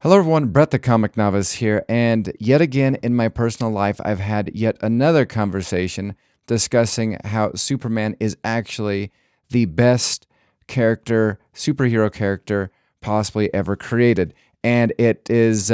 Hello everyone, Brett the Comic Novice here, and yet again in my personal life, I've had yet another conversation discussing how Superman is actually the best superhero character possibly ever created. And it is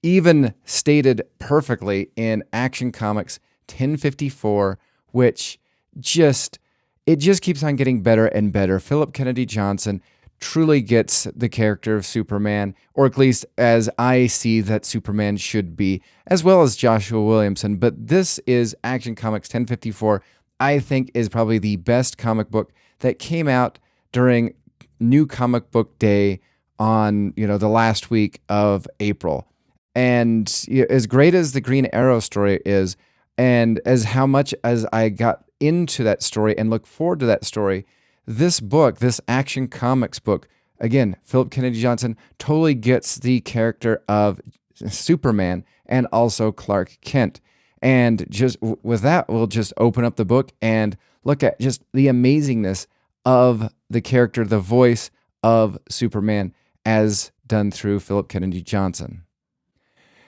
even stated perfectly in Action Comics 1054, which just it just keeps on getting better and better. Phillip Kennedy Johnson truly gets the character of Superman, or at least as I see that Superman should be, as well as Joshua Williamson. But this is Action Comics 1054, I think is probably the best comic book that came out during New Comic Book Day on, the last week of April. And as great as the Green Arrow story is, and as how much as I got into that story and look forward to that story, this book, this Action Comics book, again, Phillip Kennedy Johnson totally gets the character of Superman and also Clark Kent. And just with that, we'll just open up the book and look at just the amazingness of the character, the voice of Superman as done through Phillip Kennedy Johnson.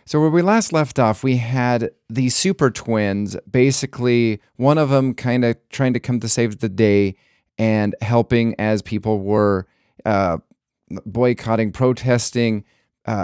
So where we last left off, we had the super twins, basically one of them kind of trying to come to save the day and helping as people were boycotting, protesting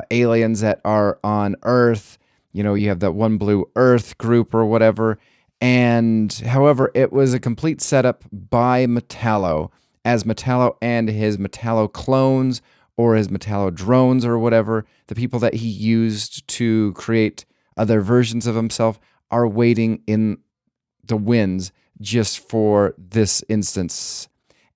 aliens that are on Earth. You have that One Blue Earth group or whatever. And however, it was a complete setup by Metallo, as Metallo and his Metallo clones or his Metallo drones or whatever, the people that he used to create other versions of himself, are waiting in the winds just for this instance.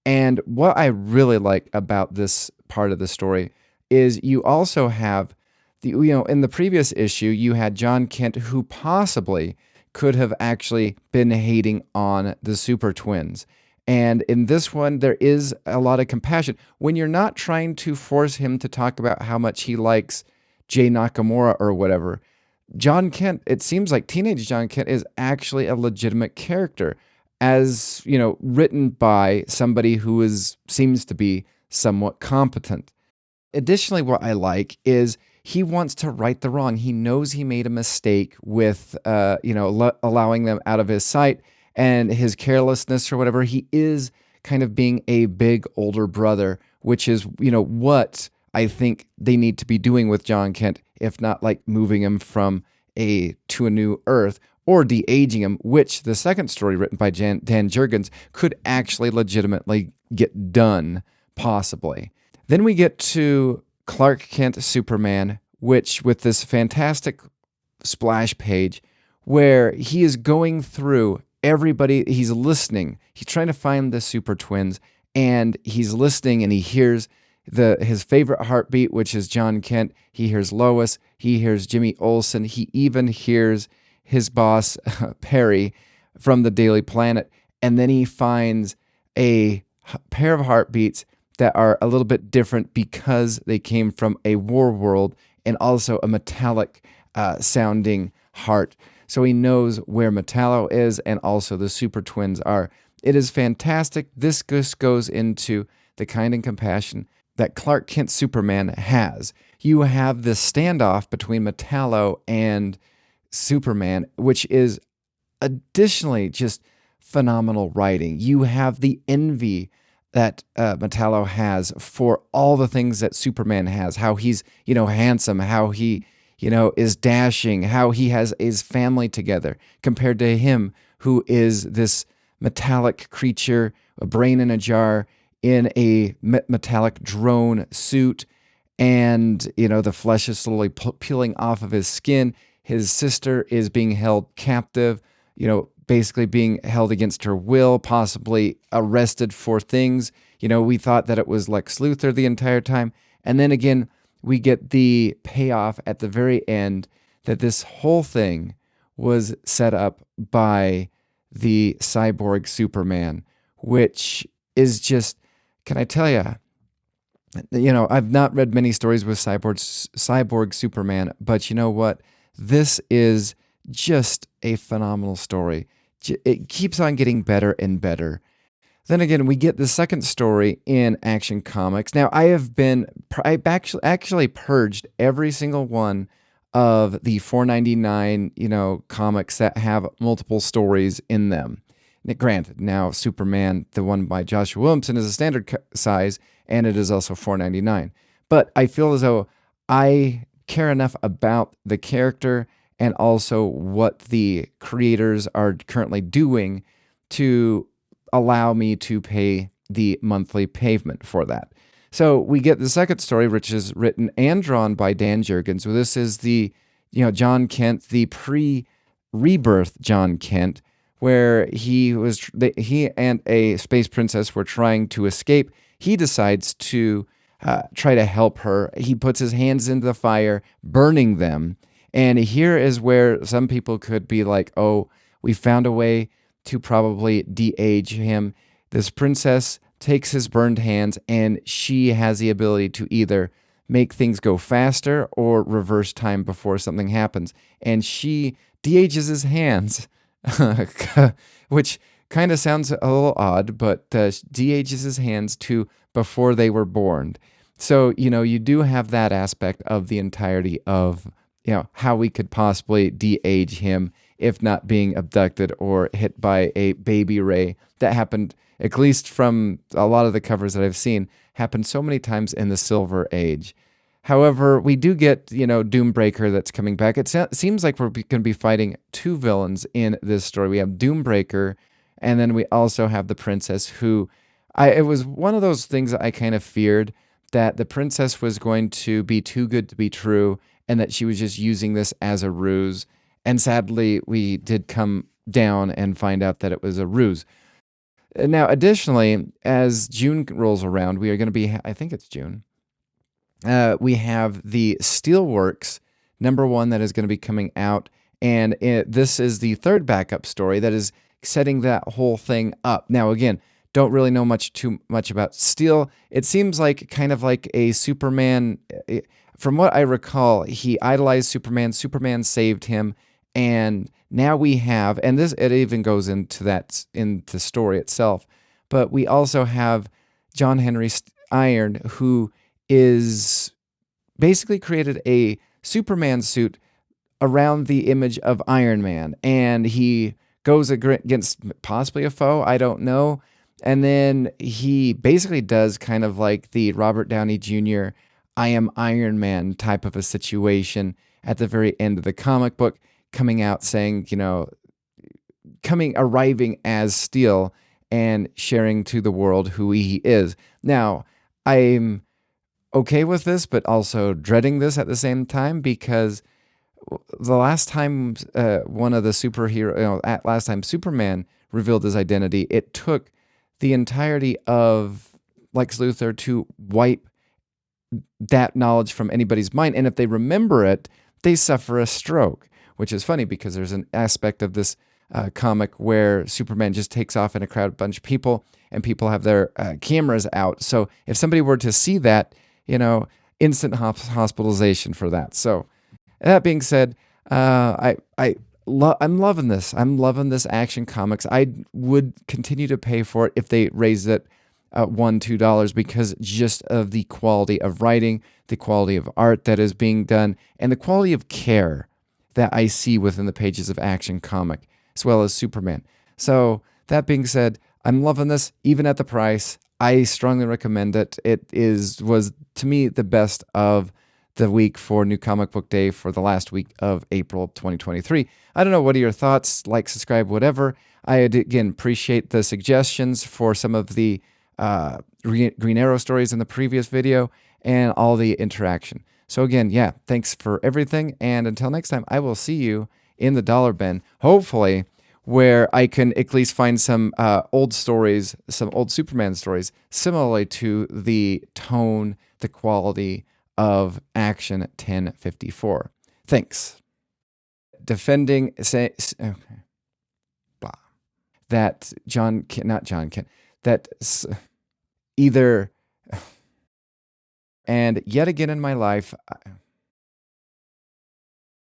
And what I really like about this part of the story is you also have in the previous issue, you had John Kent, who possibly could have actually been hating on the super twins. And in this one, there is a lot of compassion. When you're not trying to force him to talk about how much he likes Jay Nakamura or whatever, John Kent, it seems like teenage John Kent is actually a legitimate character, as, written by somebody who seems to be somewhat competent. Additionally, what I like is he wants to right the wrong. He knows he made a mistake with, allowing them out of his sight and his carelessness or whatever. He is kind of being a big older brother, which is, what I think they need to be doing with John Kent, if not like moving him from to a new Earth or de-aging him, which the second story written by Dan Jurgens could actually legitimately get done, possibly. Then we get to Clark Kent Superman, which with this fantastic splash page where he is going through everybody, he's listening. He's trying to find the super twins, and he's listening, and he hears his favorite heartbeat, which is John Kent. He hears Lois. He hears Jimmy Olsen. He even hears his boss, Perry, from the Daily Planet. And then he finds a pair of heartbeats that are a little bit different because they came from a War World and also a metallic sounding heart. So he knows where Metallo is and also the super twins are. It is fantastic. This just goes into the kind and compassion that Clark Kent Superman has. You have this standoff between Metallo and Superman, which is additionally just phenomenal writing. You have the envy that Metallo has for all the things that Superman has, how he's, handsome, how he, is dashing, how he has his family together compared to him, who is this metallic creature, a brain in a jar, in a metallic drone suit. And, the flesh is slowly peeling off of his skin. His sister is being held captive, basically being held against her will, possibly arrested for things. We thought that it was Lex Luthor the entire time. And then again, we get the payoff at the very end that this whole thing was set up by the cyborg Superman, which is just, can I tell you, I've not read many stories with cyborg Superman, but you know what? This is just a phenomenal story. It keeps on getting better and better. Then again, we get the second story in Action Comics. Now, I've actually purged every single one of the 4.99, comics that have multiple stories in them. Now, granted, now Superman, the one by Joshua Williamson, is a standard size, and it is also 4.99. But I feel as though I care enough about the character and also what the creators are currently doing to allow me to pay the monthly payment for that. So we get the second story, which is written and drawn by Dan Jurgens. So this is the, John Kent, the pre-rebirth John Kent, where he and a space princess were trying to escape. He decides to try to help her. He puts his hands into the fire, burning them. And here is where some people could be like, oh, we found a way to probably de-age him. This princess takes his burned hands, and she has the ability to either make things go faster or reverse time before something happens. And she de-ages his hands, which kind of sounds a little odd, but de-ages his hands to before they were born. So, you do have that aspect of the entirety of, how we could possibly de-age him if not being abducted or hit by a baby ray. That happened, at least from a lot of the covers that I've seen, happened so many times in the Silver Age. However, we do get, Doombreaker that's coming back. It seems like we're going to be fighting two villains in this story. We have Doombreaker, and then we also have the princess who, it was one of those things that I kind of feared, that the princess was going to be too good to be true, and that she was just using this as a ruse. And sadly, we did come down and find out that it was a ruse. Now, additionally, as June rolls around, we are going to be, I think it's June, we have the Steelworks #1 that is going to be coming out. And this is the third backup story that is setting that whole thing up. Now, again, don't really know too much about Steel. It seems like kind of like a Superman. From what I recall, he idolized Superman. Superman saved him. And now we have, and it even goes into the story itself, but we also have John Henry Iron, who is basically created a Superman suit around the image of Iron Man, and he goes against possibly a foe, I don't know, and then he basically does kind of like the Robert Downey Jr. I am Iron Man type of a situation at the very end of the comic book, coming out saying, arriving as Steel and sharing to the world who he is. Now, I'm okay with this, but also dreading this at the same time, because the last time last time Superman revealed his identity, it took the entirety of Lex Luthor to wipe that knowledge from anybody's mind. And if they remember it, they suffer a stroke, which is funny because there's an aspect of this comic where Superman just takes off in a crowd, bunch of people, and people have their cameras out. So if somebody were to see that, instant hospitalization for that. So that being said, I'm loving this. I'm loving this Action Comics. I would continue to pay for it if they raised it $1-2, because just of the quality of writing, the quality of art that is being done, and the quality of care that I see within the pages of Action Comic, as well as Superman. So that being said, I'm loving this, even at the price. I strongly recommend it. It was to me the best of the week for New Comic Book Day for the last week of April 2023. I don't know, what are your thoughts? Like, subscribe, whatever. I again appreciate the suggestions for some of the Green Arrow stories in the previous video and all the interaction. So again, yeah, thanks for everything. And until next time, I will see you in the dollar bin, hopefully, where I can at least find some old stories, some old Superman stories, similarly to the tone, the quality of Action 1054. Thanks. Defending, okay, blah. That not John Kent, that either, and yet again in my life,